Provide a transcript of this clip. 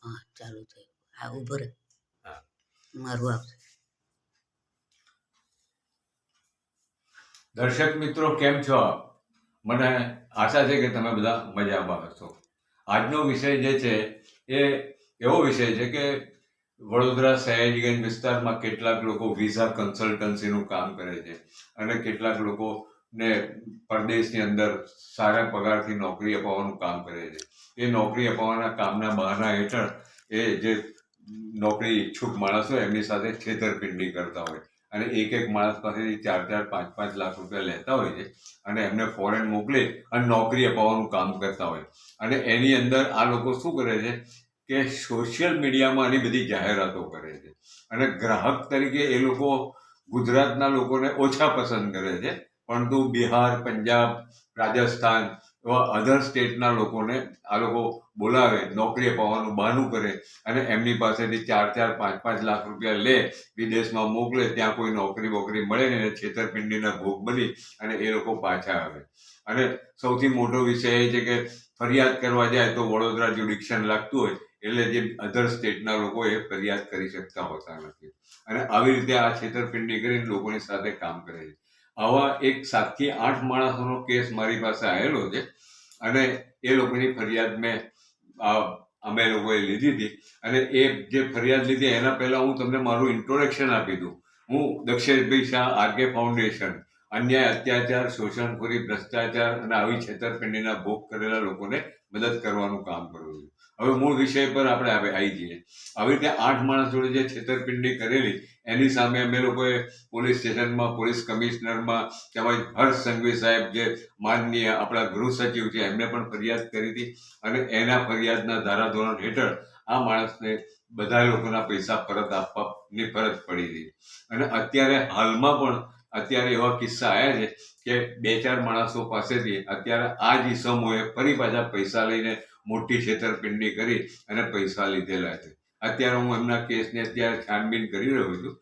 હા ચાલુ થયું. હા ઉભો રહે, હા. મારું આપશે. દર્શક મિત્રો કેમ છો આપ? મને આશા છે કે તમે બધા મજામાં હશો. આજનો વિષય જે છે એ એવો વિષય છે કે વડોદરા સયાજીગંજ વિસ્તારમાં કેટલાક લોકો વિઝા કન્સલ્ટન્સીનું કામ કરે છે અને કેટલાક લોકોને પરદેશની અંદર સારા પગારથી નોકરી અપાવવાનું કામ કરે છે. એ નોકરી અપાવવાના કામના બહાના હેઠળ એ જે નોકરી ઈચ્છુક માણસો એમની સાથે છેતરપિંડી કરતા હોય અને એક માણસ પાસેથી 4-4, 5-5 લાખ રૂપિયા લેતા હોય છે અને એમને ફોરેન મોકલી અને નોકરી અપાવવાનું કામ કરતા હોય. અને એની અંદર આ લોકો શું કરે છે કે સોશિયલ મીડિયામાં આની બધી જાહેરાતો કરે છે અને ગ્રાહક તરીકે એ લોકો ગુજરાતના લોકોને ઓછા પસંદ કરે છે, પરંતુ બિહાર, પંજાબ, રાજસ્થાન એવા અધર સ્ટેટના લોકોને આ લોકો બોલાવે, નોકરી અપાવવાનું બહાનું કરે અને એમની પાસેથી 4-4, 5-5 લાખ રૂપિયા લે, વિદેશમાં મોકલે, ત્યાં કોઈ નોકરી વોકરી મળે ને છેતરપિંડીના ભોગ બની અને એ લોકો પાછા આવે. અને સૌથી મોટો વિષય એ છે કે ફરિયાદ કરવા જાય તો વડોદરા જ્યુડિક્શન લાગતું હોય એટલે જે અધર સ્ટેટના લોકો એ ફરિયાદ કરી શકતા હોતા નથી અને આવી રીતે આ છેતરપિંડી કરીને લોકોની સાથે કામ કરે છે. આવા એક 7 થી 8 માણસોનો કેસ મારી પાસે આવેલો છે અને એ લોકોની ફરિયાદ અમે લોકોએ લીધી હતી અને એ જે ફરિયાદ લીધી એના પહેલા હું તમને મારું ઇન્ટ્રોડક્શન આપી દઉં. હું દક્ષેશભાઈ શાહ, આરકે ફાઉન્ડેશન, અન્યાય, અત્યાચાર, શોષણખોરી, ભ્રષ્ટાચાર અને આવી છેતરપિંડીના ભોગ કરેલા લોકોને મદદ કરવાનું કામ કરું છું. હવે મૂળ વિષય પર આપણે આવી જઈએ. આવી રીતે 8 માણસ જોડે જે છેતરપિંડી કરેલી એની સામે અમે લોકોએ પોલીસ સ્ટેશનમાં, પોલીસ કમિશનરમાં, તેમજ હર્ષ સંઘવી સાહેબ જે માનનીય આપણા ગૃહ સચિવ છે એમને પણ ફરિયાદ કરી હતી અને એના ફરિયાદના ધારાધોરણ હેઠળ આ માણસને બધા લોકોના પૈસા પરત આપવાની ફરજ પડી હતી. અને અત્યારે હાલમાં પણ અત્યારે એવા કિસ્સા આવ્યા છે કે 2-4 માણસો પાસેથી અત્યારે આ જ ઈસમોએ ફરી પાછા પૈસા લઈને મોટી છેતરપિંડી કરી અને પૈસા લીધેલા છે. અત્યારે હું એમના કેસને અત્યારે છાનબીન કરી રહ્યો છું